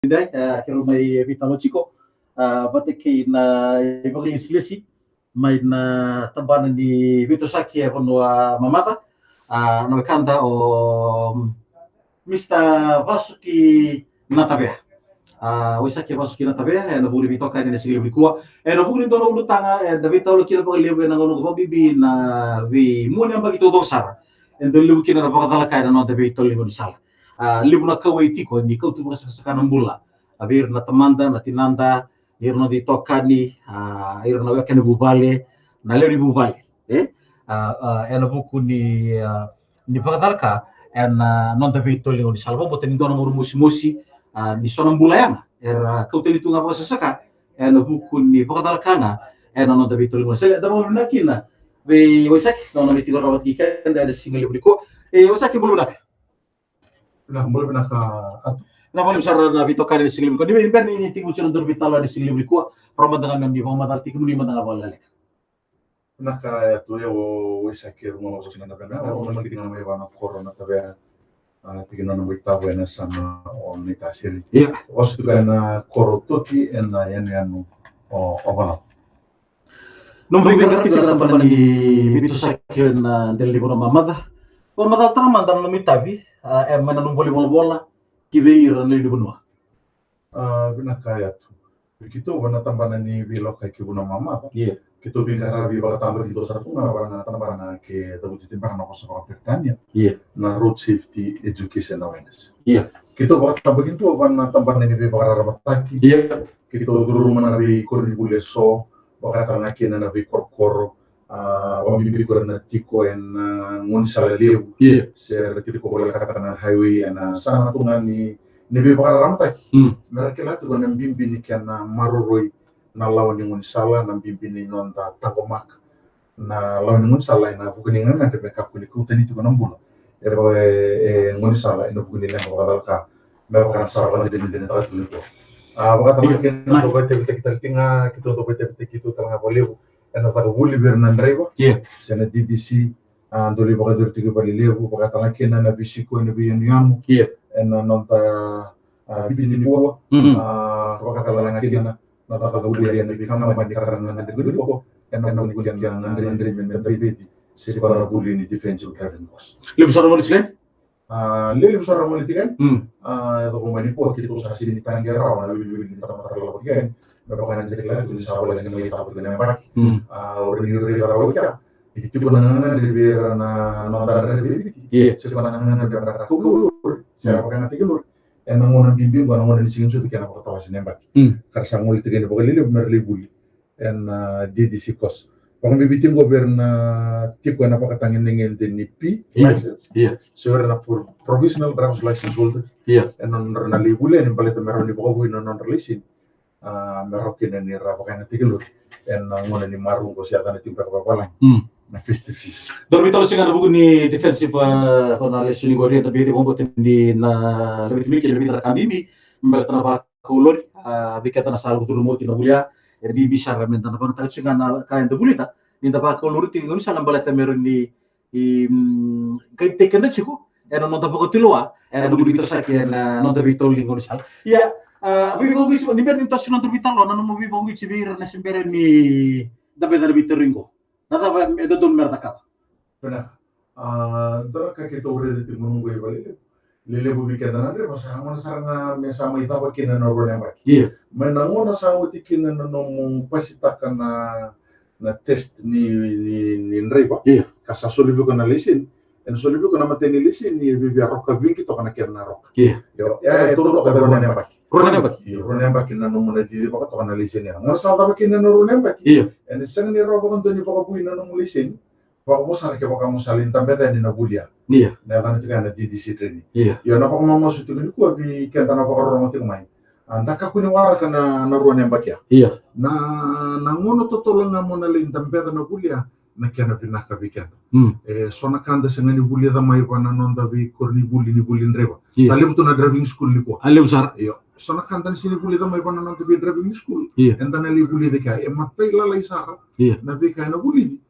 Dai kero mai vitanao tsiko batake na ibang islesi may na tabana ni Vito Saki kono mamata no kanda o Mr. Vasuki Natabea Wisaki Vasuki Natabea na buri Vito kani na sigili bikuwa na buri dono ulutanga da Vito lo kila pagaliwe na ngono ko bibi na vi muna bagito do sara endo libu kina na pakatala kaya na da Vito lingon sala libu na kawai tiko ni kau tu sakana bula abir na tamanda na tinanda ir na ditokani ir na wekani bubale na leo ni bubale ena buku ni pakadalka ena non da Vito lingon salvo boten dona muru musi ni sonam bulayana era kau teli tunga pa sasaka ena buku ni pakadalka na ena non da Vito lingon sala da mo nakina we wasak non ni tigo rawat gikan da single buliko wasak bulunak Nah, boleh pernah ke na wala sara na Vito kani sigli ko di ben ni tingu chino dur vitalo ni sigli ko roma dengan ndi mo madal tikmu ni madal wala lek pernah ke tu ya wo sakir mo so na pena o mo kitinga may bana corona tabe tigino na bita buena sama on ni kasiri iya os tu na korotoki en na yan o bana non vi gatti ko tambana ni Vito sakir na del libro mamada o madal tama dan no mitabi e mana non voli bola kibeir na lidu bunwa pernah kaya tu begitu bana tambana ni bilo kai kibuna mama iya kita bicara bi baka tambah kita satu bana tambana ke tabu timbang na kosa pertanian iya na road safety education awareness iya kita baka tambah itu bana tambana ni bi baka ramataki iya kita dulu mana bi korni buleso baka tanga kena na bi korkor wambi ko na tiko en ngon sala lew iya ser tiko ko la kata na highway ana sana tunga ni bi baka ramataki mereka lah tu kan bimbi ni kana maroroi na lawan ni ngon sala na bimbi ni nonta tagomak na lawan ni ngon sala na bukan ni ngana de makeup ni ko tani tu kan bula ero ngon sala ino bukan ni lang baka dalka mereka sala ni de ta tu ko baka tamang ken do bete kita tinga kita do bete kita tanga boleh ena taga wuli bernan driver iya sena DDC doli baka dur tiga bali lewu baka tanga ken na bisiko na bi yamu iya ena nonta bini po baka tanga ken na taga wuli ya na bi kama bandi karanga na de ko ena na wuli ya na ndri men da bidi sisi para wuli ni defensive driving course libu sara mo lislen lele besar ramai tikan itu pemain po kita usah sini tangga rawan lalu kita matar lalu tikan berapa nanti kita tu bisa boleh dengan kita pun dengan baik orang ini rawan kita itu penanganan dari biar nonton dari iya sebenarnya dari rakyat siapa kan nanti kelur emang orang bimbing bukan orang di sini sudah kena pakai tawasin nembak karena sanggup itu kena pakai lili merlibuli dan di sikos Pang bibitim governa tipo na pakatangin dengan DNP license. iya Sebenarnya na provisional driver's license holders. iya Non na libule ni palit meron ni bako na non releasing. Meron kina ni rapakan na tigilur. En ngona ni marung ko siya tan timpa papalang. Na festive season. Dormi talo singa buku ni defensive kona lesson go dia tapi mo boten di na lebih lebih kami mbak tanah kulur bikata na salu turu moti na bulia bibi sara men tanah kona talo singa na kain de bulita ninda pa kulur ti ngoni sala balata meron ni kai tekenda chiku era non tapo kotilua era do bito sa ke na non da bito lingoni sala ya vivo ngi ni per ninto sino vitalo non mo vivo ngi civir na sembere ni da bedar bito ringo nada do don merda ka Benar. Dora kakek tu boleh jadi menunggu ya balik. Lele bubi kita nanti pas aman saranga mesama itu apa kena noro nembak. iya Menangu na sawo tikina na nomong pasitakan na test ni nreba. iya Kasa solibu kana lisin. En solibu kana mateni lisin ni bibi roka vinki to kana kena roka. iya Yo ya itu to kada nembak. kurang apa Yo nembak na nomong na di baka to kana lisin ya. Ngasa ta kena noro nembak. iya En sen ni roba kan to ni baka buina nomong lisin. Baka mo sana ke baka mo salin tambeta ni na bulia. iya Na kana tika na DDC training. iya Yo na baka mama sutu ni ko bi kenta na baka ro mo mai. Andaka kuni wara kana na ruan nembak ya. iya Na ngono totolanga mo na lin tambeta na bulia na kena pinaka bikenda. Sona kanda sengani bulia da mai bana nonda bi korni buli ni bulin reba. iya Tali butu na driving school ni ko. ale usar Yo sona kanda ni sini bulia da mai bana nonda bi driving school. iya Enta na li bulia de ka e matai la lai sara. iya Na bi ka na buli.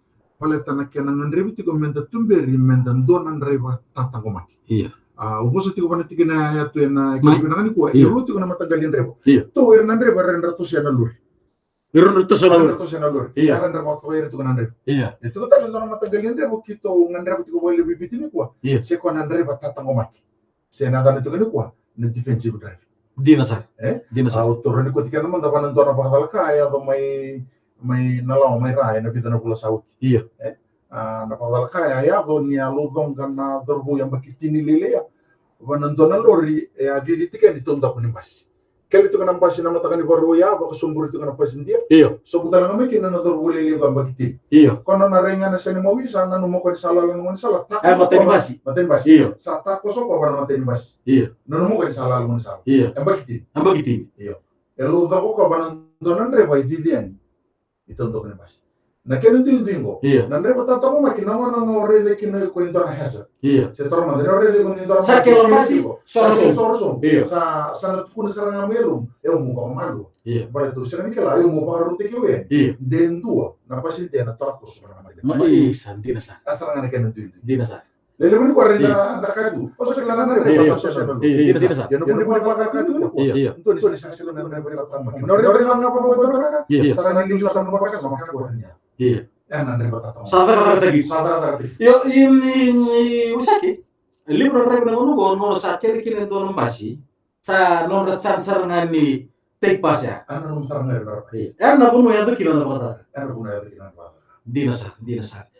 Pale tana kena ngan rebi ti ko menta tumberi menta donan reba tatangomaki. iya Ugoso tiko bana tikina ya tu na kibina ni ko iru tiko na matagalin rebo to na rebo renda to siya na luri Iron to sana renda to siya na luri ya renda mo ko ito na rebo ito ko talo na matagalin rebo kito ngandrebo tiko boile bibiti ni ko se ko na rebo tatango maki se na ganito ni ko na defensive drive Dina sa autor ni ko tikana man dapat nonton apa kata kaya atau may nalaw may raya na bita na pula saut na padala kaya ya do ni aludong kana dorbo yang bakitini lele ya wanantona lori e avili tika ni tonda ko ni basi kali to kana basi na mata ni borbo ya ba sumbur to kana basi ndia so buta na ngame kina na dorbo lele ko bakitini kono na renga na sene mawi sana no mo ko sala lang mo sala ta maten basi sa ta ko so ko ba maten basi no mo ko sala lang mo sala bakitini elo da ko ba nantona re ba ivilian ito ndo ko ni basi na kena tingo nandre patata mo makina mo nang orede kina ko indona hesa se torma de orede ko indona sa ke lo masi sorso sa kun saranga melu mo ko malu ba to serani kala mo ba ru te kiwe den tua na pasinte na to ko sobra na mai sandina sa asaranga na kena tingo dina sa lele mo ko renda da kadu o so kala na re so dina sa yo no mo ba kadu to ni sa se na ba ta makina no re nga pa mo ko ka saranga ni sa mo ba ka sama ka ko nya Sadar tadi. Yo ini usaki. Libro rek na no sa kiri kini to basi. Sa non ratsan sarangani take pass ya. Ano sarangani na pasi. Na puno ya to kilo na bata. Ano puno ya to kilo na bata. Dina sa.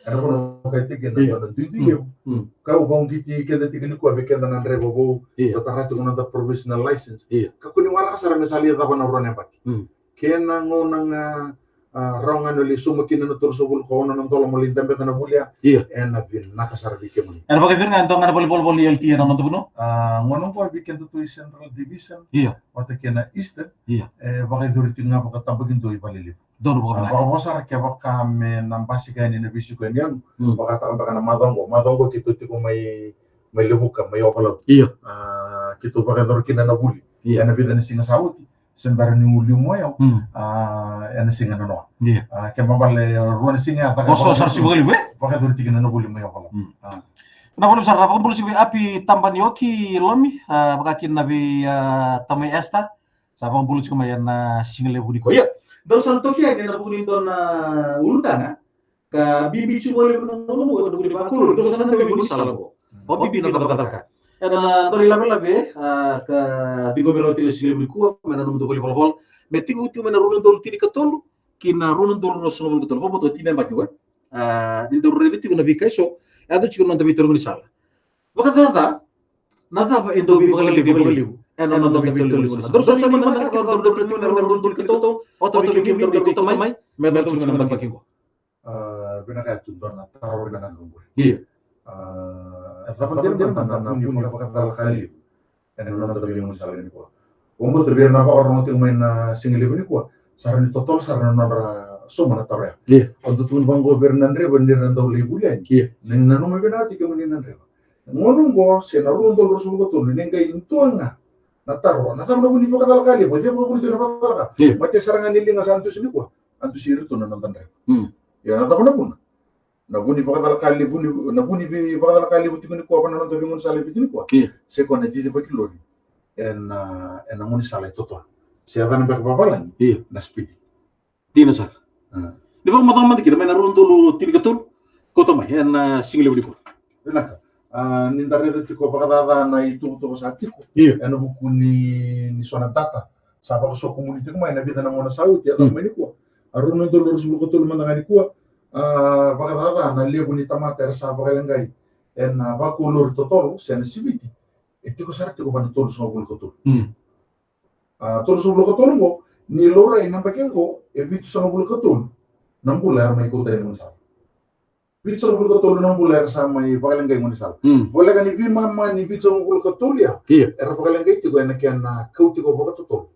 Ano puno kay tigin na didi. Kau bang kiti kenda tigin ko be kenda na rebo bo. Tatarato ko na the provisional license. Kako ni wala ka sarang sali ta na ron empat. Kena ngonang rongan oli sumakin na tur subul ko na tolo mo lintambe na bulia en na bin nakasar bikemon ano ba kadir nga to nga pol LT na to buno ngono ko biken to central division wata kena eastern baka duriti nga baka tambagin to ipalilip don baka baka mosara kya baka me nambasi kaya ni nabisu ko yan baka tambaka na madongo kito tiko may lebuka may opalo kito baka durki na nabuli yan na bidan singa sauti sembara ni uli mo yaw ena singa na no ke mabale ruan singa ta so sar si bali be baka duri tigina no uli mo yaw pala na bolim sar rapor bolim si api tamban yoki lomi baka kin nabi tamay esta sa pang bolim ko mayan na singa le budi ko ya dal santo ki ay na budi don ulutana ka bibi chu boli no no do budi ba ko do santo be budi salabo o bibi na baka na tori labe ka tigo belo tili sile ku mena num do boli bol metigo tu mena runon dol tili katolu kina runon dol no sono bol katolu boto tine ba juga din do rede tigo na vika so ado chigo na tabi tolu sala baka nada ba indo bi bali eno na do tolu sala do sa man man ka do tolu na runon dol kito o to bi kim ko to mai me do chigo na bakingo binaka tu don na taro na ngumbu Tapi dia na puni baka dal kali en na tabi mo sala ni ko umbo terbiar na ba orno ti main single ni ko sarani total sarana na soma na tare ondo tun bango bernandre bandir na daw libulan nen nanu me benati ke munin nandre ngono go se na rundo lo sugo to ni ngai intuanga na taro na tamna buni baka dal kali bo dia bo buni na baka mate saranga nilinga santus ni ko antus irito na nandre ya na tamna bun na buni baka kali bi baka kali buti ni ko pa na tabi ngon sale bitini ko se ko na di ba kilori en ngoni sale toto se adan ba babalan na speed dina sa di ba mo man dikira mena rundo lu tiri gatul ko to mai en single budi ko naka ni ndare de ko baka da na itu to sa tiko en buku ni sona tata sa ba so community ko mai na vida na ngona sauti ya to mai ko aruno do lu rusu ko to man ngani ko baka da na lebu ni tamata sa baka lengai en ba ko lor totoro sen sibiti itu ko sarti ko ban tolu so bul ko tolu tolu so bul ko tolu mo ni lora ina baken ko e bitu so bul ko tolu nambular mai ko tay mon sa bitu so bul ko tolu nambular sa mai baka lengai mon sa bola kan ni mama ni bitu so bul ko tolu ya era baka lengai ti ko en ken kauti ko baka tolu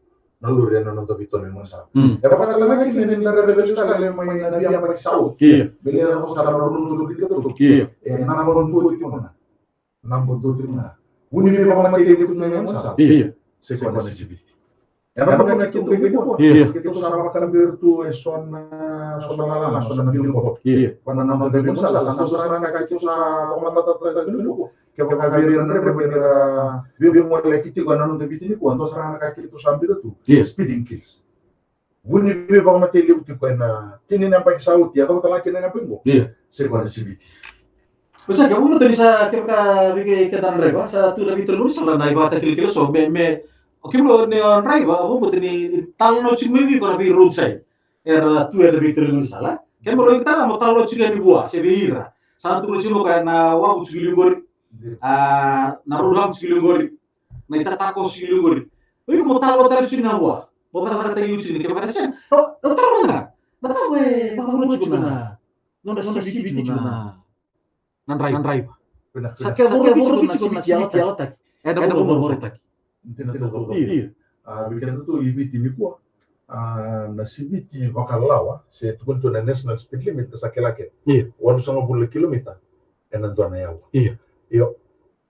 nalur ya non to bitone mon sa e baka lengai ki ni na rebe sa le mai na biya ba sau bele ko sa no rundu bitu ko tolu na mo rundu ti mo na nambo do ti na Uni bi baka matay dito na yan sa. Se ko na sibiti. Yang namanya kita begini kok. Kita sama kan bertu sona lala sona bilang kok. Karena nama dari masalah sangat susah nak kita susah pemata tata dulu. Kaya kabir na bibi mo lekiti ko nanon de bitini ko anto sarana ka kita sambil itu speeding kills. Bunyi bibi bang mati liu tu ko na tini nampak saut ya kalau telah kena nampak ko. Sekolah CBT. Bisa kamu tadi sa kaya bigi ketan reba sa tu lagi terus salah naik bata kilo so me oke lo ne reba aku buat ini talo cuma bibi ko bi roadside. Era tu era bigi terus salah. Kaya mo kita mau talo cuma bi buah sebira. Satu cuma kayak na wa cuma gori na ruram cuma gori. Na ita tako cuma gori. Oi mo talo tadi cuma buah. Mo talo tadi cuma kaya mana sen. Oh, talo na. Na tahu bang cuma na. Nonda CBT cuma. Nan rai. Sakya buru cuma kiala tak. Ada buru tak. Iya. Bikin itu IBT ni kuah. Na CBT bakal lawa. Saya tukun tu na national speed limit sakya lagi. Iya. 150 kilometer. Enan tu na yawa. Iya. Yo.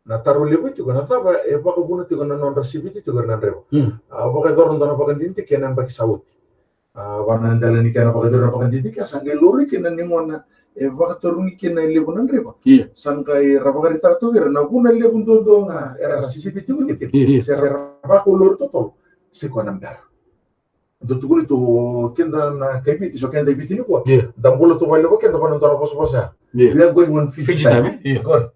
Na taruh lebu juga na taba baka guna juga na non CBT juga nan rewa. Baka dorong tu na baka dinti kena baki saut. Warna dalan ni kena baka dorong baka dinti kena sangai lori kena nimona. Baka turun kena lebu nan rewa. Iya. Sangkai rabaka rita tu kira na guna lebu tu nga era CBT juga gitu. Saya rabaka lori total sekuan nambara. Untuk tukun itu kenda na kaibiti so kenda ibiti ni kuah. Dambola tu balik kenda panon tara posa. We are going on Fiji time. Good.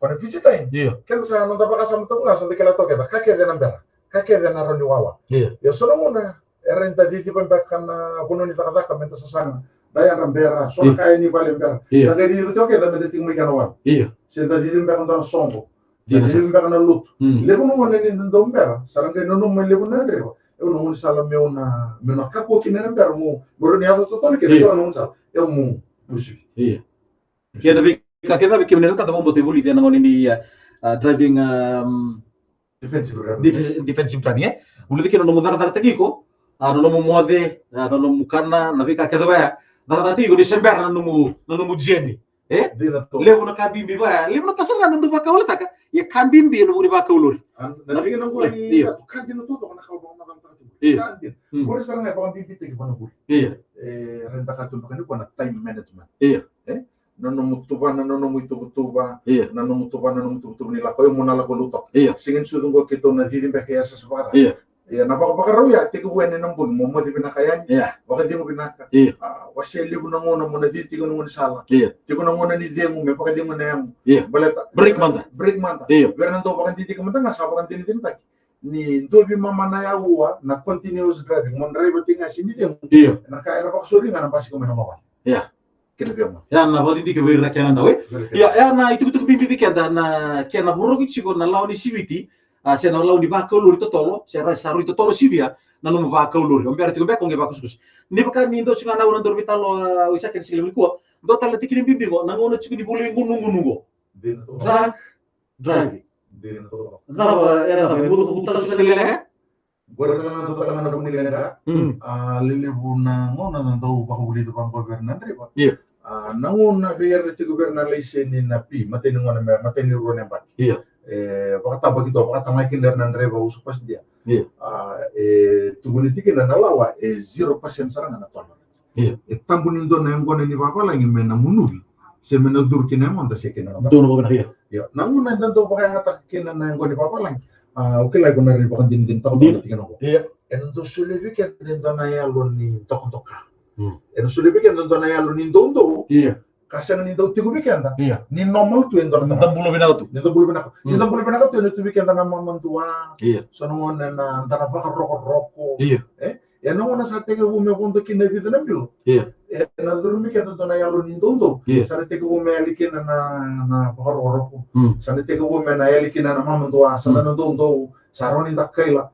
Pada Fiji time. Kenda sa nonta baka sama tu nga sante kela to kenda kake ga nambara. Kake ga na roni wawa. Ya sono mona era inta di pembakan kuno ni takata menta sasana. Daya nambara so kaya ni bale nambara. Daga di itu kenda menta tingmi kanawal. Senta di mbaka ntana songo. Di mbaka na lut. Lebu no mona ni ndombara. Saranga no mo lebu na ndrewa. Eu não sala meu na caco que nem per mu boroniado total que eu não sala eu mu busi iya kita bikin menel kata mau bote buli tenang ini driving defensive plan ya buli kita nomu dar tagi ko nomu mode nomu kana na vika kita ba dar tagi ko Desember nomu jeni lewu na kabimbi ba lewu na kasanga ndu ba kawla taka ya kabimbi no muri ba kawlur na vika nang ni kan dinu to na kaw ba Iya. Boleh sekarang ya bang bibit ke mana boleh. Iya. Renta kartun pakai ni kau time management. Iya. Nono mutuba, nono mutuba. Iya. Nono mutuba ni lah. Kau yang mana lah kau lutok. Iya. Singin sudah kau kita nanti di pakai asa separa. Iya. Iya. Napa kau raw ya? Tiga bulan ni nampun. Mau di pinakayan. Iya. Waktu dia mau pinaka. Iya. Wasil libu nangono mau nanti tiga nangono salah. Iya. Tiga nangono ni dia mau. Pakai dia mau nayam. Iya. Break manta. Iya. Biar nanti pakai titik manta nggak sabar nanti tak. Ni dobi mama na yawa na continuous driving mon driver tinga sini dia na kaya na paksuri nga na pasi ko mama ya kena biama ya na bodi dike ber na kena dawe ya na itu bibi kenda na kena buruk chiko na launi CBT se na launi ba ko luri to tolo se ra saru to tolo sibia na no ba ko luri on ber tiko be ko nge ba kuskus ni baka ni ndo singa na uran dorbi talo wisa ken sigil ko do tala tikini bibi ko na ngono chiko di bulu ngungu driving Kenapa? Ya, tapi butuh sekali lele. Buat tangan bunyi lele. Lele buna ngona tahu bahu beli tu bangko bernan riba. Iya. Nangona biar itu gubernur lesen ni napi, mati ngona mati ni ruang empat. Iya. Pakata begitu, pakata makin dari nanre bahu supas dia. Iya. Tubuh ini kita nalawa 0% serangan atau apa. Iya. Tambun Indo na ngona ni bapa lagi mena munul. Semena dur kena monta sekena. Dono bukan iya. Ya, namun nanti tu pakai ngatak kena na ngoni papa lang. Oke lah guna ribu kan din tahu tiga noko. Iya. Ento sulit bikin din na ya loni toka. Ento sulit bikin din na ya loni dondo. Iya. Kasan ni do tiga bikin ta. Iya. Ni normal tu ento na. Entam bulu binatu. Ento bulu binatu tu ento bikin na mamam tua. Iya. Sono na antara bakar rokok. Iya. Ya nongona sa tega bume konto kina bitu na bilo. Iya. Na zurumi kento na ya loni dondo. Sa tega bume alikin na bakar rokok. Sana tega bume na alikin na mamam tua. Sana na dondo. Saroni da kaila.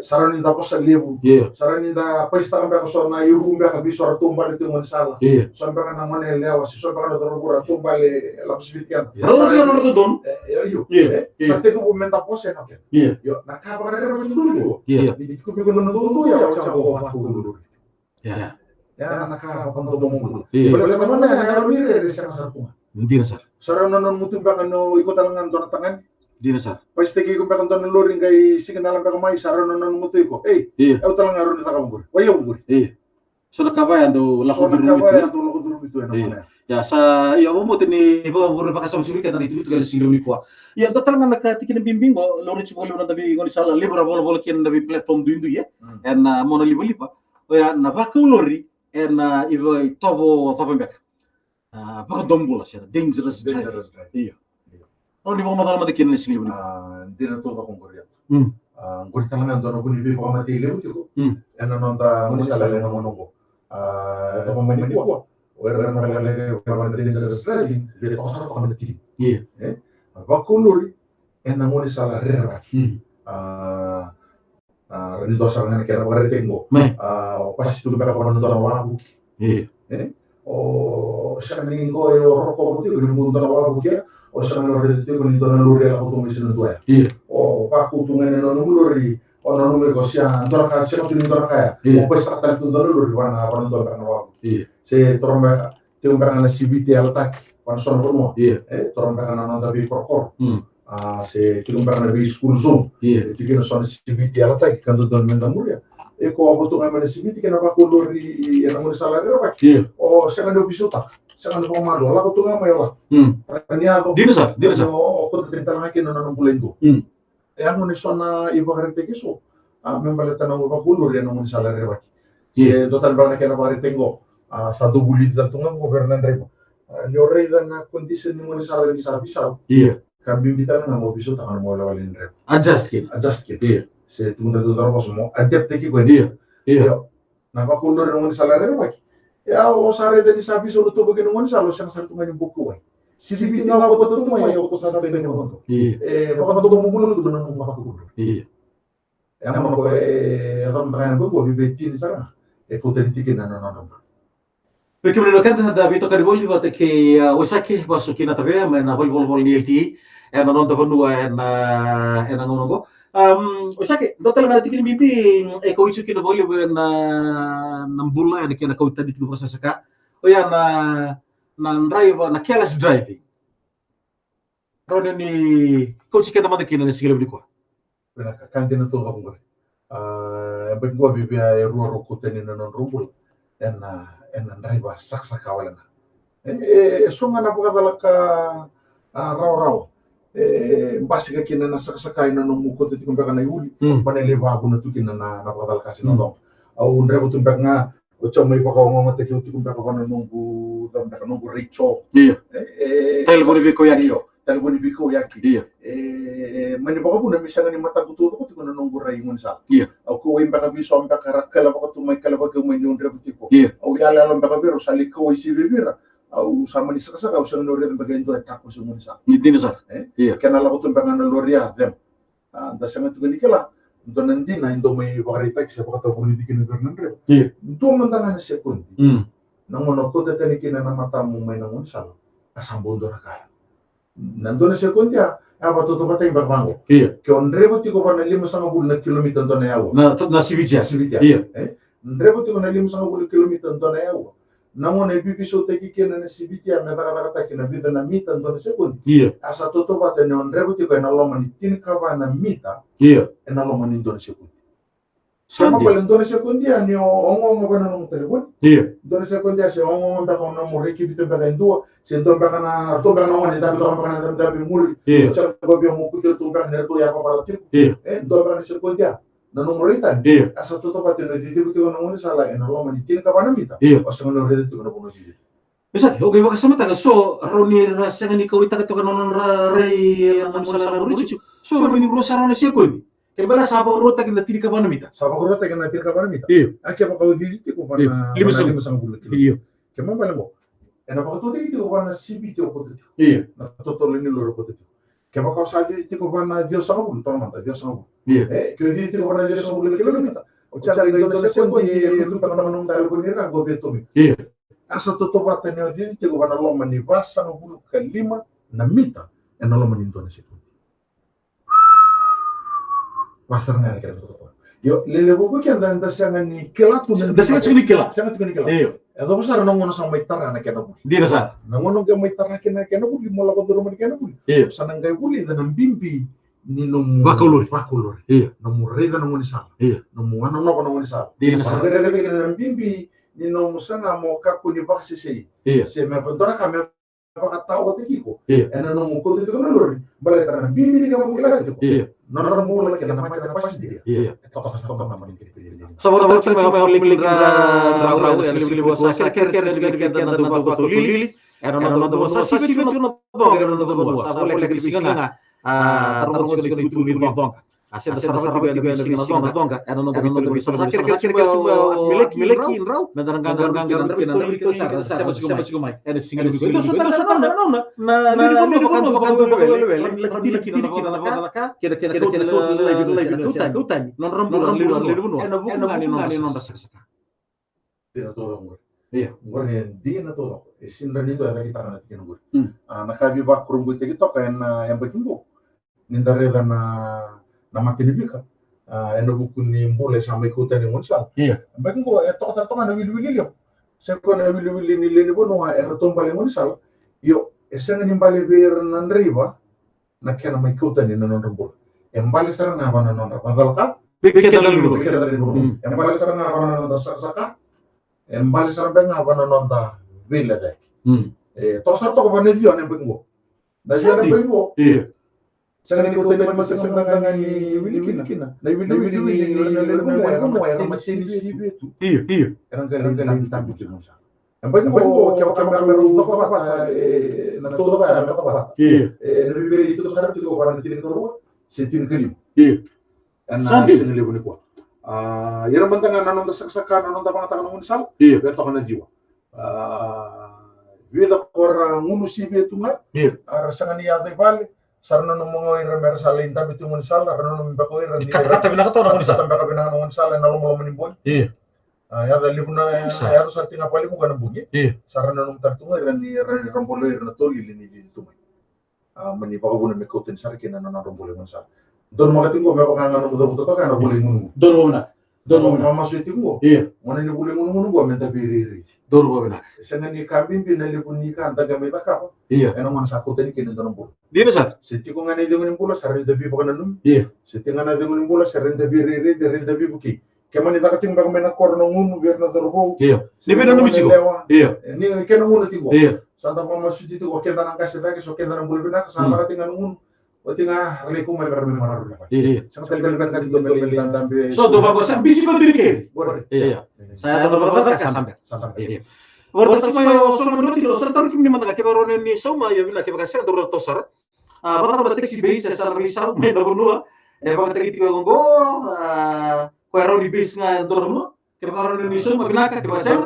Saroni da posa lebu. Saroni da pesta ambe ko sona yuru mbe ka bisor tumbal itu mon sala. Sombe kana mane lewa si sombe kana dorobura tumbale la possibilità. Rodo si ono don. Io. Sa tega bume da posa no ke. Yo na ka ba re ba dulu. Di ku bi ko no dulu ya cha ko ba ko dulu. Ya na ka ba ko dulu. Boleh teman na na ni re sa sa ko. Hindi na sir. Sarana non mutum ba kano iko talangan to na tangan. Dina sar. Pastegi ko pekan ton lori ngai signal pekan mai sarano nan mutu ko. Iya. Eu talang aron ta kabur. Waya bur. Iya. Sono kabaya ndo lako Sona duru kabaya itu. to loko duru itu na mana. Ya sa iya mo tini ba buru pakai sama suri kan itu kali singlo ni kwa. Ya total ngan nak tikin bimbing go lori chuko lori tabi ngoni sala libra bola kin tabi platform du ya. En mona lipa. O ya na ba ko lori en ivo tobo mbek. Baka dombula sih, dangerous drive. Iya. Oh di bawah mata mata kini sini begini. Dina to ba kong korea. Ngori talangan dono kuni bi ko mati lebu tiko. Ena nonta ngoni sala le no monongo. To pa mani ko. Wera magale kamar dangerous driving, bi ko sa ko mati tiki. Iya. Ba ko lori ena ngoni sala rera. Rani dosa ngani kera wara tengo. Pas tu ba ko nonta wabu. Iya. O sangin ko yo roko buti ko ni dona wa bukia o sangin ro de ko ni dona lori la ko mi sino doya o pa ku tu ngene no lori o no me ko sia dona ka sia tu ni dona ka o pa sa ta tu dona lori wana wana dona na wa se tromba te un bana sibiti al tak wan son ko mo tromba na no da bi korkor se tu un bana bi school zone ti ke no son sibiti al tak kan do don menda muria e ko aboto ngai mana sibiti kena ba ko lori ena mo salari ro ba o sanga do bisuta sanga do malo la ko tunga mai la ani ako Dina sa o ko tenta la ke no no bulendo e amo ne sona i ba rete ke so membala tana ba ko lori ena mo salari ba e do tan ba kena ba tengo sa do buli da tunga governan rebo ne o rei na kondisi ni mo salari sa bisa kambi bitana na mo bisuta kan mo la walin rebo adjust ke se tunda do daro mo adapte ki ko Iya. Na ba ko lori ngoni salari ba ya o sare de sabi so to begin ngoni salo sang sar tunga ni buku wa sibiti na ko to tunga ya ko sare de ngoni ba ko to mo mulo do na ba ko Iya. ya mo ko ram tan ko bi betti sara ko tenti ke na Perché me lo canta da Vito Carivogli volta che Osaki posso che na tabe ma na vol ni LTE e non da vonu e na ngono Osaki dotel ngana tikin bibi e ko isu kina boleh na nambula ya kina kau tadi tu proses ka o ya na driver na careless driving Rone ni ko si kita mata kina sigile bliko bena kan dina to ngam ben go bibi ay ruoro ko teni non rumbul en driver saksa kawalana sunga na buka dalaka raw mbasi ka kina na saksa ina no mu ko titi kumbaka na yuli manele ba bu na tukina na buka dalaka sino dong au ndrebo tumbak nga o chomai pa ko ngoma te ki kumbaka pa na nungu dambaka nungu richo telefoni biko yaki mani ba ko na misanga ni mata kutu ko tikuna nungu rai mun sa au ko imbaka biso ambaka rakala ba ko tumai kala ba ko mai ndrebo tipo au yala lo mbaka biro sali ko isi bibira au sama ni saksa au sang no reden bagen do tako so mun sa ni dina sa kana la ko tumbaka na loria dem da sanga tukuni kala donandi na indo mai varita che pa to politiki ni government do mandanga na sekundi nangono ko tetani kina na mata mo mai na mun salo asambondo raka nandone sekundi apa to patay bagmango ke onrebo ti ko pa na 5 kilometer to na yawo na sibitia ndrebo ti ko na 5 kilometer to na yawo namone bibiso te ki kena na sibitia na taka kina bida na mita to na sekundi asa to patay ne onrebo ti ko na loma ni tin ka ba na mita na loma ni to na sekundi sama pala to na sekundi ani ongo mo na no telefon to na sekundi ase ongo mo ba ko na mo reki bito ba ndo se ndo ba na to ba na woni da bito ba na da bi muri cha ko bi mo ku to ba na to ya pa para ti ndo ba na sekundi na no mo rita asa to patay na di bito na woni sala na loma ni tin ka ba na mita o sa no rede to na bono ji Bisa, oke baka sama taga so roni rasa ngani kau ita katokan non rai man sala na ruchu so roni rosa rona sekol ke bala sabo rota kina tiri ka bana mita sabo rota kina tiri ka bana mita ake ba kau di ko bana 5 bulan ke mo bala mo ena ba to di ko bana sibiti o ko na to ni loro ko ke ba kau sa di ko bana dio sa bul to manta dio sa bul ke di ko bana dio sa bul kilomita o cha ga ndo na sekondi lu pa na nong talo ko ni ra go beto mi asa to bata ne di ko bana lo mani vasa no bulu kalima na mita ena lo mani ndo na sekondi pasar ngani kira yo lele bobo ki anda sanga ni kela tu da sanga ni kela sanga tu ni kela Edo besar nongono sa may tara na kenabuli. Di na sir. Nangono ka may tara na kenabuli mo la ko duro man kenabuli. Iya. Sa nang kay buli na bimbi ni nung Bakulur. Iya. Nung reda nung ni sala. Iya. Nung ano no nung ni sala. Di na Sa sir. reda ka nang bimbi ni nung sana mo ka kuni baksi sei. Iya. Se me pendora ka me pakatao tiki ko. Iya. Ena nung ko dito na lori. Balay ka bimbi ni ka mo kila dito. Iya. Nono mo la kina may na pasti dia. Iya. Tokas tokas naman dito. Sabor cuma milik rau ya sili bosa kira juga kita na do ko lili era na do bosa si bitu na do era na do bosa sa boleh ke singa tarung ko ko itu ni dong asen sarap juga na dong era na do bisa kira milik rau na darang sama juga mai era singa itu sa na Dina todo ngor. Iya. Ngor hen dina todo. Isin ran itu ada kita na tikin ngor. Nakabi ba kurumbu te kita kan yang bekimbo. Nindare na matini bika. Eno buku ni mbole sama ikutan ni monsal. Iya. Bekimbo to na wili yo. Seko na wili ni leni bono era tombale monsal. Yo esenga ni mbale ver nan riba. Na kena mai ikutan ni non rumbul. Embale sarang apa non rabal ka? Kita dulu. Embale sarang apa non saka? Embali sarang benga apa nonta villa dek. Tosar to ko ne vio ne bengo. Da vio ne bengo. Iya. Sana ni ko tele mas sana ngani wilikina. Na wili ni na masini si betu. Iya. Erang kali tambi ki musa. Bengo ke ka meru to ko apa na todo ba na ko ba. Iya. Riberi itu sarang itu ko para tin ko setin kali. Iya. Ana sini lebu ni ko. Yara mantanga nanon saksakan nanon tapang tangan ngun sal. Iya. Beto kana jiwa. Vida kor ngunu si betu nga. Iya. Rasangan ya de vale. Sarna no mongo ira mer salin tabi tu ngun sal, arna no mbako ira ni. Kata bina kata ngun sal. Tambah kabina ngun sal na lo mo mani boy. Iya. Ya da libuna ya do sarti nga pali mo kana bunyi. Iya. Sarna no tartunga ira ni rombolo ira na toli ni tu. Mani pa ko me koten sarkina na rombolo ngun sal. Don magati ko me panganga no mudo to kana buli ngunu. Don mama suiti ko. Iya. Wana ni buli ngunu ko me tabiri. Don bobina. Sanga ni kambing pina libuni ka antaga me taka. Iya. Eno man sakute ni kini don bulu. Dia sar. Siti ko ngani de nguni bulu sarre de bi bakana num. Iya. Siti ngana de nguni bulu sarre de biri de de bi buki. Kemani takating bag me na korno ngunu berna dorbo. Iya. Ni bena num chigo. Iya. Ni keno ngunu tingo. Iya. Santa mama suiti to ko kenda nang kase dagi so kenda nang bulu bina sa takating ngunu. Otinga rele ko may merme mararu. Iya. Sa kalikan kan do meli dambe. So do bago sa bisi ko dirike. Iya. Saya do bago ka sampai. Iya. Warta cuma yo so menurut lo serta kim ni manda ke barone ni so ma yo bina ke bakasa do to sar. Bata berarti si base sa risau me do bunua. Bata kiti ko ngo ko ero di base nga do bunua. Ke barone ni so ma bina ka ke bakasa.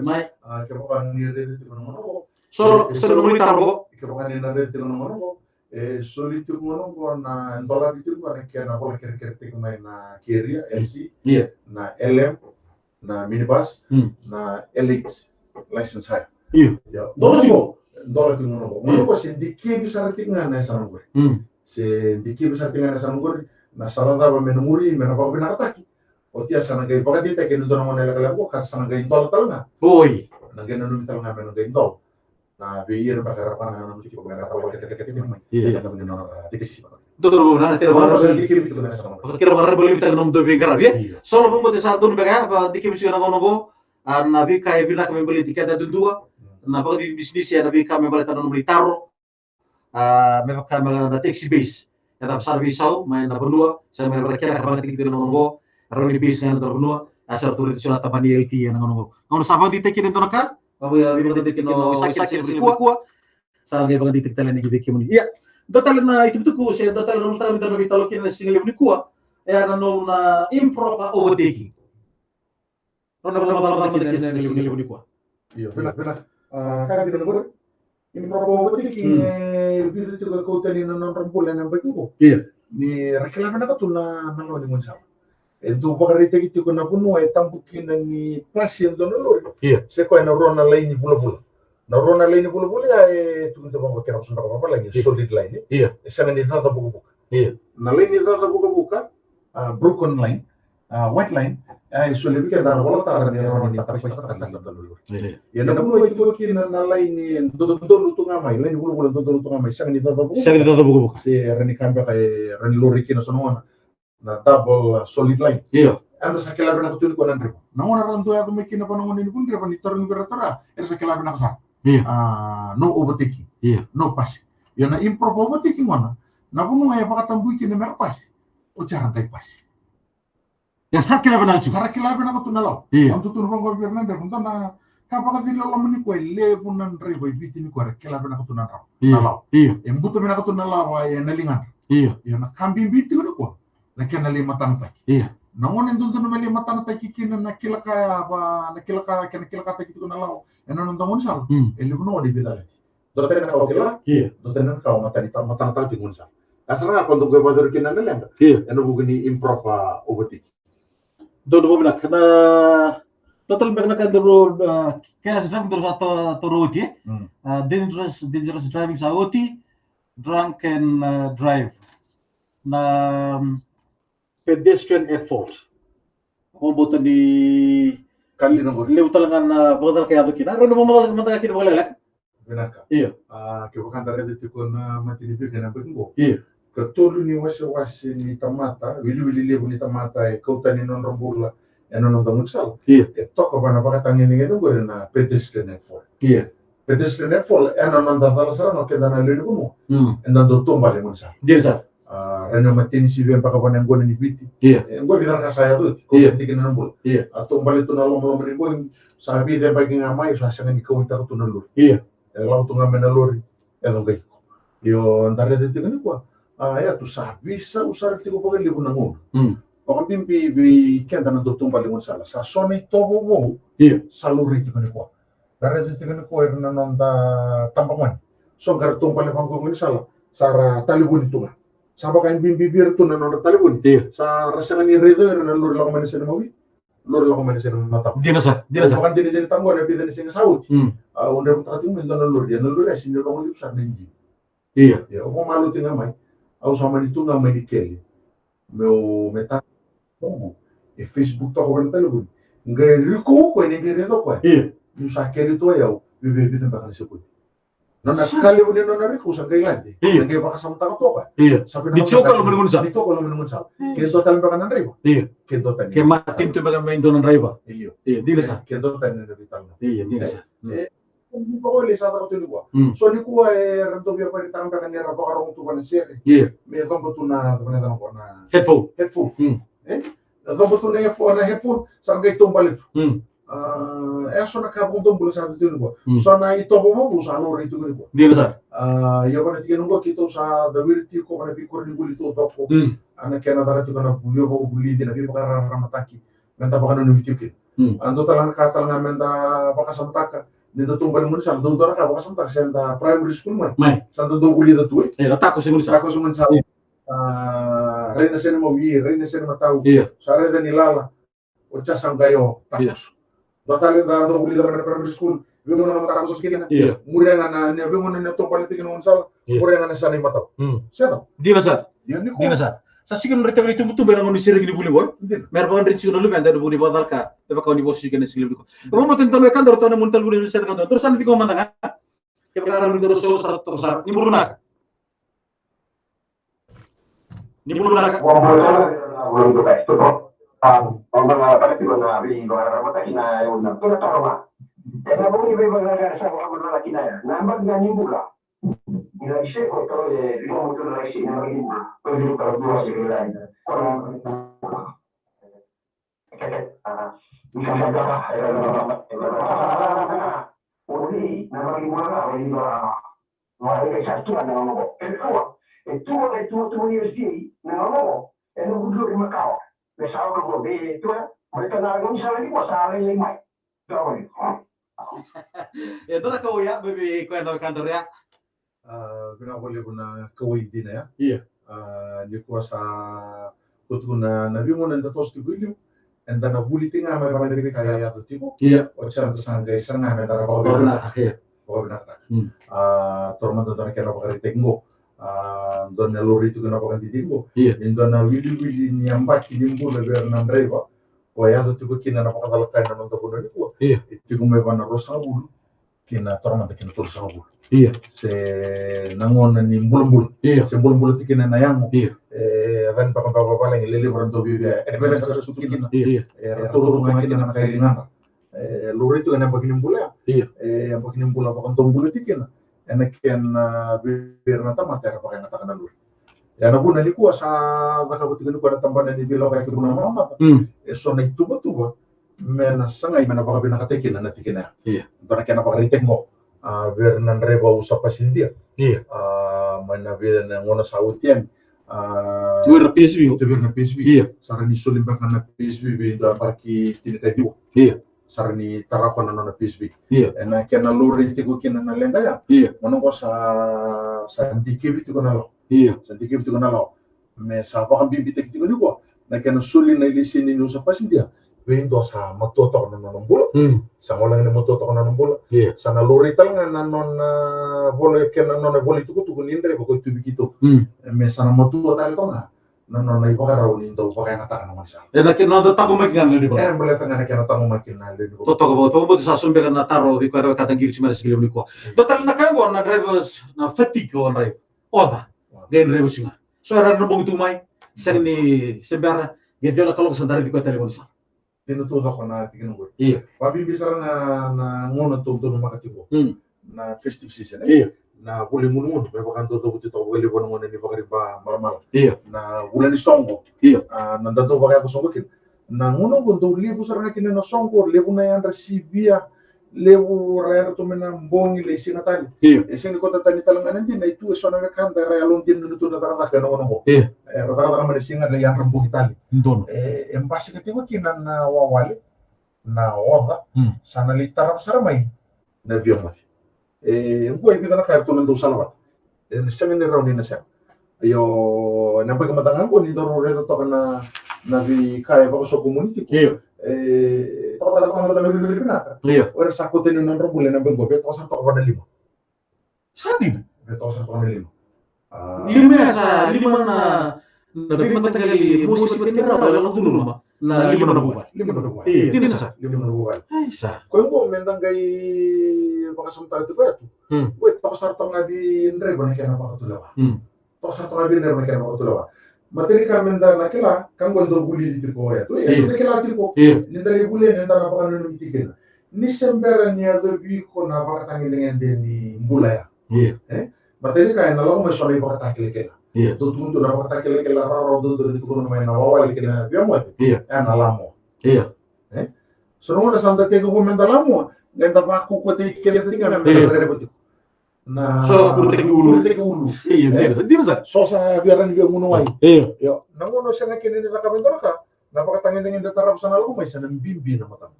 Mai. Ke bakan ni de no. So no tarbo. Ke bakan ni de no. Solitur ngono ko na dolar itu ko na kena ko kere ko na Keria LC na LM na minibus na elite license high ya dolar itu ngono ko sindiki bisa tinggal na sana gore sindiki bisa tinggal na sana gore na salada ba menumuri mena ba binataki o tia sana gai pagati te kenu dono mona la ko kar sana gai dolar talna oi na genu no talna mena gai dolar na biir bakara pana na mutiki ko mena ko kete mai iya na mena tiksi Tutur na kira Baru barone sedikit itu na sama. kira barone boleh kita nom do be garab ya. Solo mo de sa dun bega ba dikim si na ngono go na bi kay bina kami beli tiket dun dua na ba di bisnis ya na bi kami beli tanon beli taro me ba kami na taxi base ya ta service sau main na berdua saya main berkira ka tiket na ngono go roni bis na berdua asal turit sila ta bani LT na ngono go ngono sa di tiket na ka ba bi ba tiket no sakit sini kuwa sa ga ba di tiket na ni bikim ni iya total na itu ko siya total no tayo dano bitalo kin na single ni kuwa ya no na improper overtaking no na kin na single ni kuwa Iya, benar. Kan kita nunggu ini propo overtaking bisa juga kau tadi non rompulan yang begitu. iya Ni reklaman aku tuh na nalo ni monsal. Itu pakarita gitu kuna puno tambukin ni pasien dono lori. iya Seko na rona lain ni bula-bula. Na rona lain ni bula-bula ya tu kita bawa kira sunda apa lagi solid line. iya Sana ni tata buka-buka. iya Na lain ni tata buka-buka broken line, white line, so lebih kan dar bola tar ni orang ni tak pasti tak dulu ya na mo itu kina na lain do lutu ngamai lain bulu do lutu ngamai sang ni tata buku. si rani kambia kay rani lori kina sono na double solid line anda sakela bena kutuni ko nan rebo na wona ran to ya ko mekina panongon ni pun rebo ni torni beratara sakela bena kasa no overtaking no passing ya na improve overtaking mana na pun ngaya pakatambu kini mer pass o jarang kai pass ya sakela bena chu sakela bena ko tunalo am tutun rongo bernanda pun na kapaka dili lo mani ko le pun nan rebo biti ni ko rekela bena ko tunalo nalo embuto bena ko tunalo wa ya nalingan ya na kambi biti ko na kena lima tanata na ngone ndu na lima tanata kikina na kila ka kena kila ka kitu na lao ena non tangon sal ele no di bidala do tena ka okela do tena ka matani tingun sal asara ko do go bador kina na lenda ena bugini improper overtake do bobna kana total bagna kan do kaya sa driving terus atau roti dangerous driving sa oti drunken drive na pedestrian at fault. Kung buta ni liw talaga na bakal kaya doon kina. Ano mo mataga kina magalala? Benaka. Iya. Kaya bakal dito ko na matinibi ka na bago. Iya. Katulo ni wasi ni tamata, wili lebu ni tamata kauta ni non rambula non tamun sal. Iya. Toko ba na pakatangin ni ito ko na pedestrian at fault. Iya. Pedestrian at fault non dalasara no kaya na lili mo. Endo do tumbali mo sal. Iya sal. Reno matini si ben paka panen gona ni biti. Ngo bilang ka saya tuh, ko tikin na mbol. Atong bali to na lomo ni gona sabi de bagi ngamai sa sanga ni ko ta to na lur. Law to ngamen na lur. Elo gay. Yo ndare de tikin ko. Ya tu sabi sa usar ti ko pag libo na ngol. Pag pimpi bi kenda na dotong bali mo sala. Sa soni to bo. Sa lur ti ko. Ndare de tikin ko na nonda tambangan. So gartong bali pang ko ni sala. Sara talibun ito nga. Saba kain bibir tu na nonda talibun. Sa rasangan ni redo na lur lang man sa mawi. Lur lang man sa mata. Dina sa. Kan dini tango na bidan sa saud. Unda trating men na lur dia na lur sin ko mo sa ninji. Ya, ko malu tinga mai. Au sama ni tunga mai dikeli. Meu meta. Facebook to ko na talibun. Ngai riko ko ni redo ko. Ñu sa keli to yaw bibe bidan bakal sa ko. Nona kali udah nona riku sangkai lagi, sangkai pakai samtang to kan? Dicoba kalau menunggu sal. Dito kalau menunggu sal. Kita tahu bagaimana riba? Kita tahu. Kematin tu bagaimana main donan riba? Dia sa. Kita tahu ni dari tanah. Dia sa. Pokoknya saat aku tunggu. So ni kuah rento biar pada tangan kan ni raba orang tu pada seri. Me tom betul na pada tangan kau na. Headphone. Tom betul na headphone sangkai tumbal itu. So nakabong tumbol sa atin ko. So na ito mo sa ano rito ko. Dia sa. Yo pa natin ko kito sa dawirti ko na bikor ni bulito to ko. Ana kena dara to na bulyo ko buli din na bikara ramataki. Menta baka no nitikin. Ando talang katalang menta baka samtaka. Dito tumbal mo sa do dara ka baka samtaka sa primary school man. Sa do buli da tuwi. Natako sa mulsa. Tako sa mulsa. Reina sen mo bi, reina sen matao. Sa reda ni lala. O cha sangayo takos. Batali da do buli da primary school. Bingo na matako sa skina. Mura nga na bingo na to politik ng unsal. Mura nga na sa ni mataw. Siya Di na sa. Di na sa. Sa sige nung rekta itu betul berang unisir gini buli boy. Mer bawan rinci nulu benda do buli badal ka. Teba kau ni bos sige na sige buli ko. Kamu mau tentu kan daru tana muntal buli unisir kan. Terus nanti kau mandangan. Ya perkara buli terus syarat terus ni bulu nak. Ni bulu nak. Belum tuh kayak itu tuh. Orang pada tiba na beli orang mata kina yang nak tuh tahu mah. Karena bumi berbeda sama orang lagi na. Nampak dengan nimbula. Bila isi kotor ya, lima motor lagi sih nampak nimbula. Perlu kalau dua sih lain. Orang bisa saja. Uli nampak nimbula ini wah ini satu ada ngomong. Itu universiti ngomong. Ini butuh lima kau. Besar kalau itu mereka nak misalnya ni pasal yang mai. Tahu ni. Ya tu lah kau ya, baby kau yang kantor ya. Bina boleh guna kawai dina ya. Iya. Di kuasa kutuna nabi mo nanda tos ti guliu. Enda na buli tinga may pamana bi kaya ya tibo. Iya. O siya sangai sanga may tara ko Corona. Iya. Ko binata. Tormento na kaya ko tengo. Don na lori tu kena pakai titingo. Iya. Indo na wili nyambat kinimbu na ber na driver. ya tu tiku kina na pakadala kai na nonta kuno ni kuwa tiku me bana rosa bulu kina tormanta kina tur sa bulu se nangona ni mbul se mbul tikina na yango adan pakamba paling lele beranto bibi bela sa sukina turu ngakina na kai ngana lori tu kan begini mbula yang begini mbula pakan tombulu tikina enak yang bir nata materi pakai ngata kana lori ya na buna ni kuwa sa baka butikinu kuwa tambana ni bilo kai kuna mama so na tuba mena sanga imena baka bina katekina na tikina dona kana baka ritengo bir nan reba usa pasindia mana bir na ngona sautian tu na PSV sarani solimba kana PSV be da baki tinika diu sarani tarakona na PSV ena kena lori tiku kina na lenda ya monongo sa ndike bitu kana lo santi bitu kana lo me sa baka bibi tiku ni ko na kena suli na ilisini ni usa pasindia wendo sa matoto na nombula sa ngolang ni matoto na nombula sa na lori talanga na non vole kena non vole tuku nindre ko tu bikito me sa na matoto tal tonga non na ibara uli ndo baka ngata kana mansa na kena ndo tago makin le ba mbele tanga na kena tago makin na le to bo sa sumbe kana taro ri ko kata ngiri chimara sigile ni ko total na kango na drivers na fatigue on drive oda gen driver singa so ara na bong tumai sang ni sebara ge viola kalau sandari ko tele bonsa dino to da kona tikino go wabi bisara na ngono to makatibo na festive season na bule munu be bakan to buti to bele bono ngone ni bakari ba marmal na bule ni songo na dando bakay to songo kin na ngono go do lebu saranga kin na songo lebu na yan resibia lebu rayar to mena mbongi le singa tani sing ko tani talangan din na itu so na kan da rayalon din no to na ta ka no go rada man singa le yan rambo kitali don embasi ketigo kin na wawale na oda sana litara saramai na biomati ngo ibida na karto nando salawat semen ni rauni na siya yo napag matangan ko ni daro reto to na vi kaya ba ko sa community ko total ko na lulu na ora sa ko tinu non robule na bengo beto sa to ko na lima sadi beto sa to na lima lima na nabi matagali musim tin raw la dulu ma na lima na bubat din sa lima na bubat sa ko ngo mendang gay baka samta itu betu wait to sarto ngabi ndre bana kena baka tulawa to sarto ngabi ndre bana kena baka tulawa materi ka menda na kila kango ndo guli di ko ya to ya so kila tiko ni ndre guli ni ndara baka no mitikena ni sembera ni ado bi ko na baka tangi dengan ni mbula ya materi ka na lawo mo so ni baka takile kela to tuntu na baka takile kela raro do di ko no na wawali kena bi mo na lamo so no na santa ke ko menda lamo ganda baku ko te kele tinga me reboti na so ko te ulu dirza so sa biaran bi ngono wai yo na ngono sa ngakene ni takabendora ka na pakatangin dengan tarap sana lo may sana bimbi na mata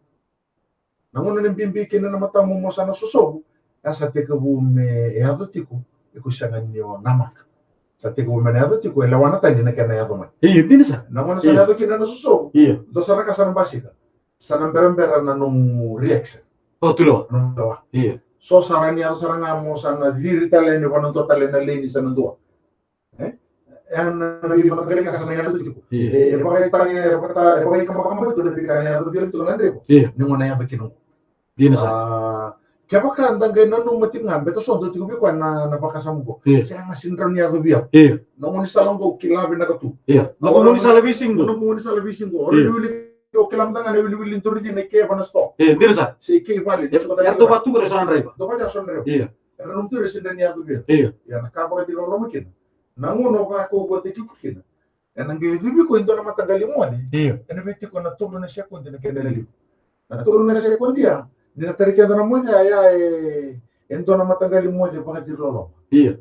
na ngono ni bimbi kina na mata mo sana susobu asa te ko me eadotiko ko sa nganyo namak sa te ko me eadotiko elawana tani na kana yadoman dirza na ngono sa eadotiko na susobu do sana ka sana basika sana berembera na nung reaction tulo so sarani ang saranga mo sana viritale ni panon totale na leni sa nandua yan nabi matagali ka sana yan to bakay tangi bakay kamakamba to nabi ka na to bilang to nandre ko ni mo na yan bakino kaya baka andang gay nanong matingan beto so do tiko ko na napakasam ko siya nga sindram niya to biya nung ni salong ko kilabi na katu nung ni salabising ko o kilam tanga ne wili turi di ne ke banasto dirza se ke vale to batu ko son reba do ba son reba era non turi sin ne ya dubi ya na ka ba di lo makin nanguno ka ko te kikin ena nge dubi ko ndo na matagali mo ni ena beti ko na tulu na sekunde ne kenele na tulu na sekunde ya ni na tarike ndo na mo ya endo na matagali mo de ba di lo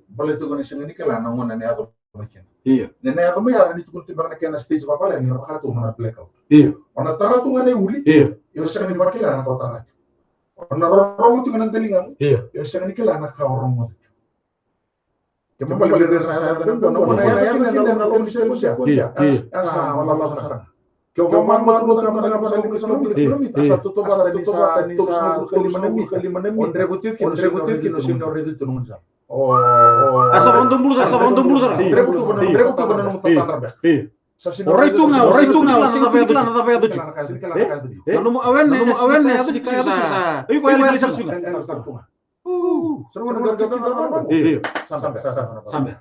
bale to ko ne sengani kala na ngona ne ya makin nene ya kami ara ni tukun timbang na kena stage papa lagi na pakatu mana blackout ona tara tu ngane uli yo sengani bakila na kota rati ona romo tu ngane telinga yo sengani kila na ka romo kema bali beli sa dan no mana ya kina na lo bisa asa wala la sarang kyo man mo ta man sa limit sa limit asa to bara ni sa kalima nemi on rebutir kino sino redu tu nunza asa bondong bulu sara Drebu tu benar nung tatan rabe. Ora itu nga, sing piklan na tape atu. Nanu mo awen na atu dikaya atu sa. Ay ko ay sa sunga. Seru negara Iya. sampai.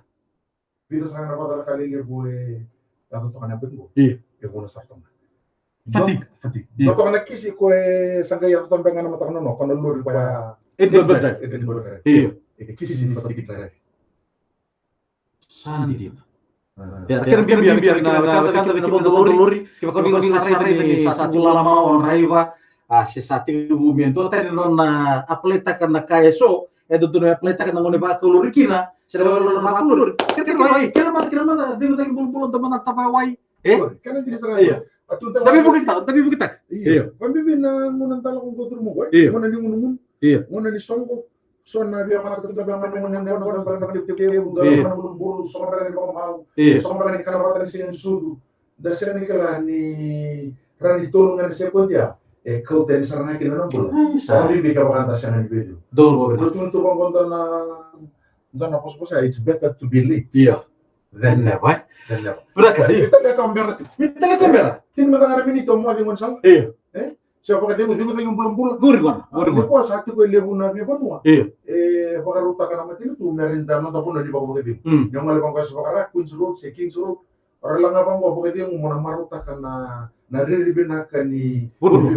Bisa sangat apa kali dia gue atau tuh anak betul. Iya. Ya gue sartong. Fatig. Atau anak kisi kue sangka yang tuh pengen nama tangan no, kalau lu supaya Itu benar. Iya. Kisi sih fatig kita. Sandi din. Ya, biar kata lori, kita kau sare ini satu lama on raiva, si sati bumi itu tadi nona atleta karena kaya so, itu tuh atleta karena ngone baku lori kina, sedang lori baku lori, kira mana, dia bulu teman apa wai, Karena jadi serang. Iya. Tapi bukit tak. Iya. Pembimbing ngunan talak nggo turun mo, ngunan di ngunan. Iya. Ngunan di songko. Sona biar mana terbangan ngunan belum bulu somra ni mau. Somra ni kana watan sin sudu. Dasar ni kala ni rani tolungan sekundia. Kau tadi sarana kina nombol. Tapi bika bakanta sana di bedu. Dol. Betul tu bang dana pos it's better to be late. Iya. Dan never. Berapa? Kita lihat kamera tu. Tin matang minito mo di monsal. Iya. Siapa kata dia tengok belum. Gurgon. Ko sakti ko lebu na bi banua. Iya. Pakaruta kana mati tu merinda no tapon di bawah kedi. Yang ngale bangka sepakara kun suruh seking suruh. Orang lang abang ko kedi mo na maruta kana nariri binakani. Bun.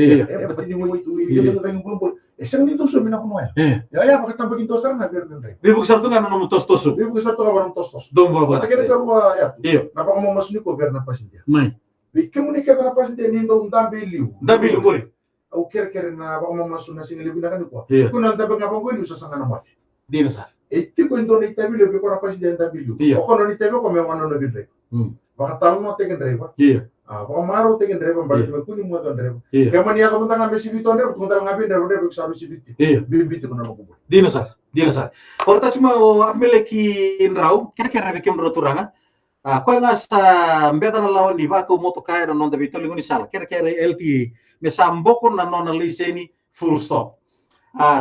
Iya. Pati mo itu dia tengok belum. Esang itu so mina kuno ya. Ya pakai bikin tosar na biar nendre. Dia bukan satu kan nomor tos-tosu. Dia bukan satu kawan tos. Dong bawa. Kita kira keluar ya. Iya. Napa mau masuk ni ko biar napa sih dia. Mai. Bikin ni kata napa sih dia ni ndo ndambeliu. Ndambeliu gori. Au kira na baka mau masuk na sini lebih nak ko. Iya. Kuna ntabe ngapa ko ilu sasanga na mati. Dia besar. Iti ko ndo ni tabi lebih ko napa sih dia ndambeliu. Iya. O kono ni tabi ko me wano na bidre. Baka talmo tegen driver. Iya. Baka maro tegen driver balik me kuni mo ton driver. Iya. Kaman ya kamu tanga mesi biton driver ko tanga ngabin driver ko saru sibiti. Iya. Bimbiti ko na mo ko. Dia besar. Kalau tak cuma ambileki indrau, kira-kira bikin beroturanga. Kau ngasa mbeta na lawan di baku moto kaya na nonda bitol nguni sala. Kira-kira LTE mesamboko na nona liseni full stop.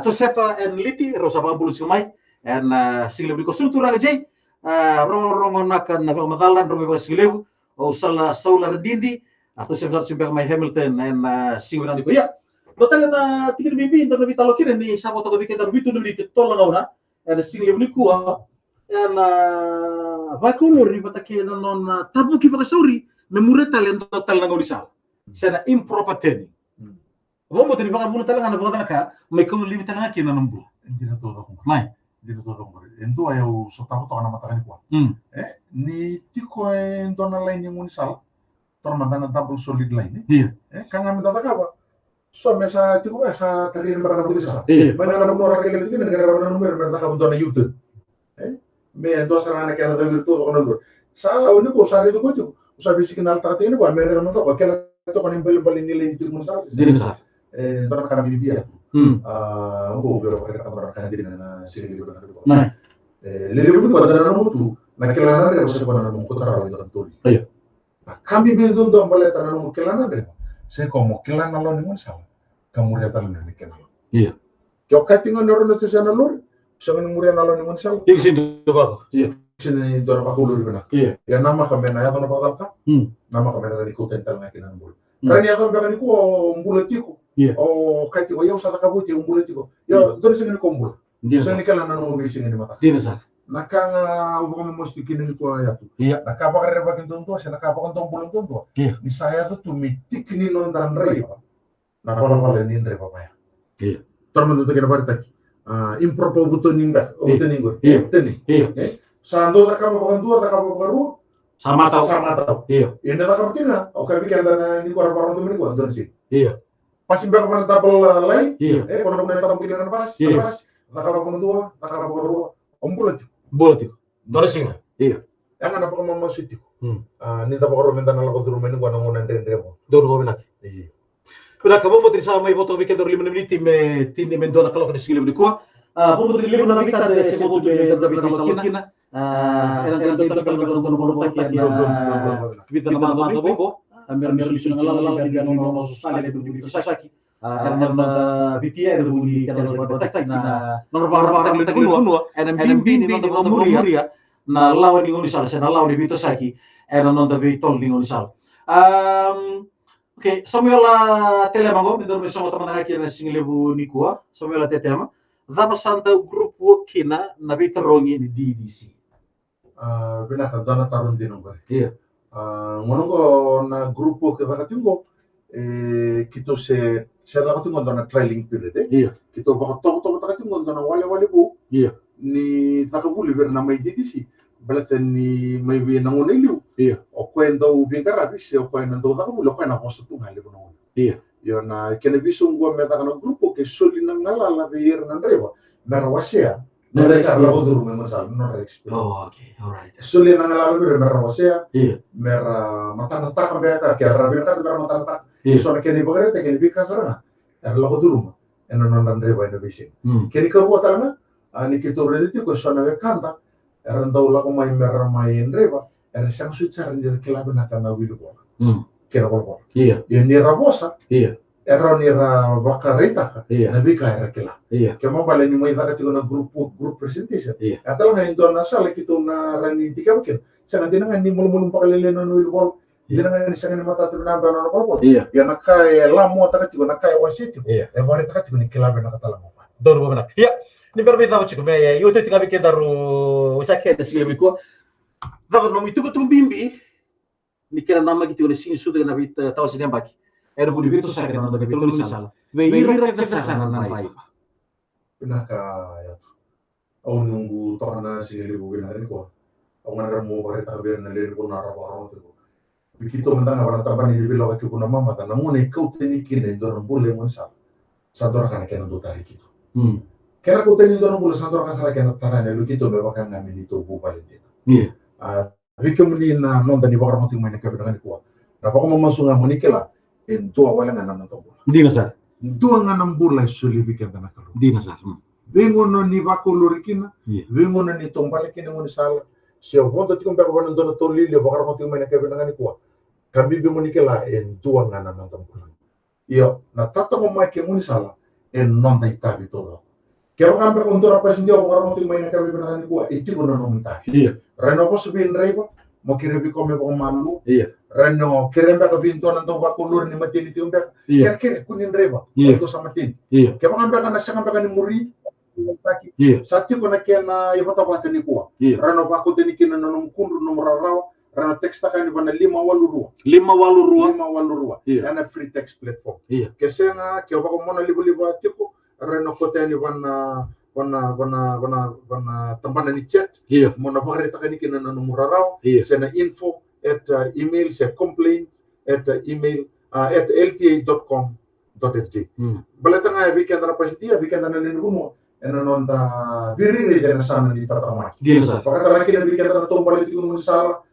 Josefa en liti rosa bambulu sumai en single biko sulturanga jay. Rongo nakan na makalan romo basilewu o sala solar dindi atau sebab mai Hamilton en single nandiko ya. Total na tikir bibi internet vitalo kire ni sabo to bikin dar bitu ni tol ngauna ada single ni kuwa na vakulur ni batake non tabu ki baka sauri na mure talent total na ngolisa sana improper teni mo teni baka mure talent na baka ka may kuno libi talent ki na nambu Dina todo ko. mai Dina todo ko. Ento ayo so tapo to kana mata kan ko. Ni tiko ento na line yung unisal. Tormandana double solid line. Iya. Kanga meta ka ba? So mesa tiko sa tari mbara na budisa. Iya. Mana na mo ra kele tiko ngara na numero merda ka bundona YouTube. Me do sarana kala da virtu ko no. Sa oni ko sa redo ko tu. Sa bisikinal ta tene ko merda na to ko kala to kan bel nilai itu mun sa. Dia besar. Dona kana bibia. Ko bero ka ta kana dina na siri ko na ko. Mai. Lele ko da na mutu. Na kala na re ko na mo ko tara ko tuli. Iya. Kami bintu do mbale ta na mo kala na re. Se como kala na lo ni mo sa. Kamu re ta na ni kala. Iya. Yo katinga no ro to sa na lor. Sa ngani mure na lo ni mo sa. Yang sini tu bago. Iya. Sini do ra ko lor bena. Iya. Ya nama kami na ya to na padal ka. Nama kami na ni ko tental na kinan bul. Kani ya to ba ni ko mbuletiku. Iya. O kati ko yo sa ka buti mbuletiku. Yo do sini ko mbul. Dia Sa besar. ni kala na no sini ni mata. Dia besar. Nakanga ubo mo mosti kinin ko ya tu. Iya. Nakapakare ba kinton to, sa nakapakon tong bulong to. Iya. Ni saya tu tumitik ni non dan rei pa. Nakapakon ni ndre pa ya. Iya. Tormo to kena barita. Improper buto ninga, o buto ningo. Iya. Teni. Iya. Sando nakapakon dua, nakapakon ru. Sama tahu. Sama tahu. Iya. Ini nakapatina, o kabi kaya na ni ko raparon to ni ko andon si. Iya. Pasi ba ko na double line? Iya. Kono na tapong kinin na pas. Iya. Nakapakon dua, nakapakon ru. Ombulat. Boleh. Doresinga. Iya. Yang anak ko mama siti ko. Ni ta ko rumenta na ko rumeni ko nang unan den mo. Dor go benak. Iya. Kula ka mo sa may boto weekend or 5 minute me tindi men dona kalo ka sigilo ni ko. Mo mo libo na bika de se mo to de David Talkina. Erang kita kalau nonton tak ya. Kita nama nama boko. Ambil solusi ngala biar no susah de begitu sasaki. Karena BTR bunyi kalau tak na normal tak kuno. NMB ni no muria na lawan ni unisal sa lawan ni bito saki. era non da tol ni unisal. Okay, Samuel telema ngo midor mesongo tamana kira singlebu ni kuwa Samuel tetema dama santa grupo kina na bitarongi ni DDC. Bina ka dana tarun dino bare. Iya. Ngonongo na grupo ke vakatingo kito se vakatingo dana trailing period Iya. Kito vakatingo vakatingo dana wale bu. Iya. Ni takabuli ver na mai DDC. Belate ni mai vi na ngone liu. Iya. O kwenda u bingara bisi o kwenda ndo takabuli o kwenda posto tunga liu na. Iya. Yo na kene bisu ngua meta kana grupo ke soli na ngala la ver na ndreva. Mera wasea. No experience. Oh, okay, all right. Soli na ngala la mera wasea. Iya. Mera matana taka beka ke rabin ka mera matana taka. Iya. So na kene bagare te kene bika sarana. La goduruma. Eno non ndreva ino bisi. Kene ka buat talanga ani kito rediti ko so na bekanda. Randau la ko mai mera mai ndreva. Era sang suicar ni kelaba na kana wilu ko. Kena ko. Iya. Ye ni rabosa. Iya. Era ni ra bakarita. Iya. Na bika era kela. Iya. Kema bale ni mai zakati ko na grupo presentation. Iya. Atala nga indo na sala kito na rani tika bukin. Sanga dinanga ni mulumulum pakalele no wilu ko. Dinanga ni sanga ni mata tu na bana no ko. Iya. Ya nakai lamo takati ko nakai wasiti. Iya. E bari takati ko ni kelaba na katala mo. Dor benar. Iya. Ni berbeda macam me yo te tika bikin daru usake da sile biko. Dapat nom itu bimbi. Ni kira nama gitu ni sini sudah na bit tahu sini baki. Era buli bito sa kana na bito ni sala. Ve ira ka sa na rai. Pinaka ya. Au nunggu tokana sile bu na rin ko. Au ngana mo bare ta ber na le ko na ra ba ko. Bikito mentang abana taban ni bilo ka ko na mama ta namune ko teni kine dor bulle mon sa. Sa dor kana kena do tari kito. Kena ko teni dor bulle sa dor ka sala kena tarane lu kito me bakan ngami dito bu valentina. Iya. Vikem ni na non tani bakar mo tingmay na kabe na ko. Na pa ko masunga mo nikela en to wala nga nan to. Di na sir. Do nga nan burla suli vikem na kalo. Di na sir. Vengo no ni bako lorikina. Iya. Vengo no ni tombale kina mo ni sala. Si o vondo tikom pa ko nan do to lili bakar mo tingmay na kabe na ko. Kambi be mo nikela en to nga nan to. Iyo na tata mo mai ke mo ni sala en non dai tabi to. Kaya kan pa kontora pa sindio bakar mo tingmay na kabe na ko iti ko no minta. Iya. Reno ko subin reba mo kirebi ko me ko malu. Iya. Reno kiremba ka binto nan to ba kulur ni matini ti umbe. Iya. Kaya kunin reba. Iya. Ko sa matin. Iya. Kaya kan ba na sa kan ba ni muri. Iya. Sati ko na kaya na ibata ba tani ko. Iya. Reno ba ko tani kina nanum kunru numra raw. Reno teksta kan ba na 5 waluru. 5 walurua. Iya. Ana free text platform. Iya. Kaya nga kaya ba ko mo na libo-libo atiko. Reno ko tani ba na wana tambana ni chat. Iya. Mo na bakari takani kina na numra raw. Iya. Sena info at email se complaint at email at lta.com.fg. Balata nga weekend na pasitia weekend na linumo ena non ta viriri na sana ni tatama. Di sa. Pakatala kina weekend na tombali ti kuno sala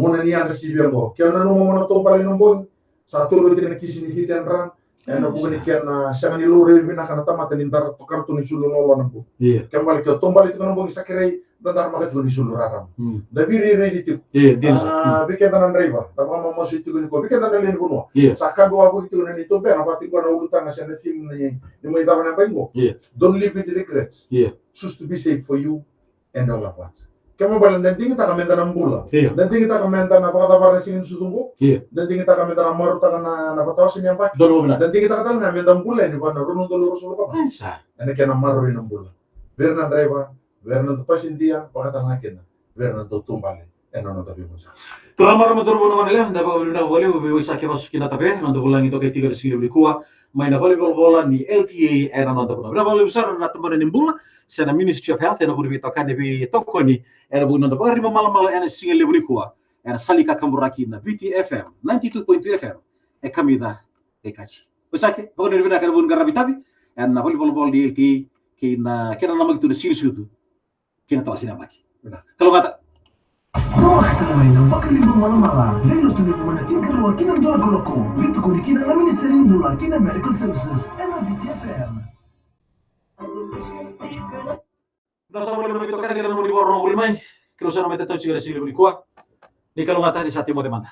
ngona ni anda sibiango. Kaya na numo na tombali nombon sa tulo din na kisini hidan ran. Ena bugani kaya sa ni lore bina kana tamata ni tar kartu ni sulu lolo nampo. Iya. Kembali ke tombali ti nombon sakirei dantar makat ni sulu raram. Da viriri ti. Iya, di sa. Weekend na reba. Tama mama su ti kuno weekend na len kuno. Iya. Saka do abu ti kuno ni to be na pati ko na ulutang sa na film ni mo itaw na baingo. Iya. Don't live with regrets. Iya. Choose to be safe for you and all of us. Kaya mo balang danting kita kamenta ng bula. Iya. Danting kita kamenta na pakatabaran singin sutungko. Iya. Danting kita kamenta na maruta ka na napatawasin niya pa. Dor benar. Danting kita katal nga kamenta ng bula ni pa na runong tuluro sulo ka pa. Sa. Ano kaya na maruin ng bula. Vernan driver, vernan pasindia, pakatal nakin na. Vernan tumbali. Ano na tabi mo sa. Tulamar motor bono manila, dapat boleh boleh ubi wisa ke masuk kita tabe, nanti ulang itu ke 3 sili beli kuah. Main volleyball bola ni LTA era nanti bono. Berapa boleh besar na teman ni bola. Sana Ministry of Health ena budi bitakan di toko ni ena budi nanti bari malam-malam ena single beli kuah. Ena salika kamuraki na VTFM 92.2 FM. Kami dah kaji. Besake, pokoknya di benda kan budi garabi tabi. Ena volleyball di LTA kena nama itu di sini suatu. Kena tahu sini apa? Kalau kata Waktu lain, bakal ibu malam-malam. Lalu tu ibu mana tinggal ruang kina dua goloko. Itu kau dikina na Ministerin Bula, kina Medical Services, ena VTFM. Nasa boleh berbitakan kita mau di borong ulimai. Kalau sana mereka tahu segala sila beli kuah. Ni kalau kata di saat mau demanda.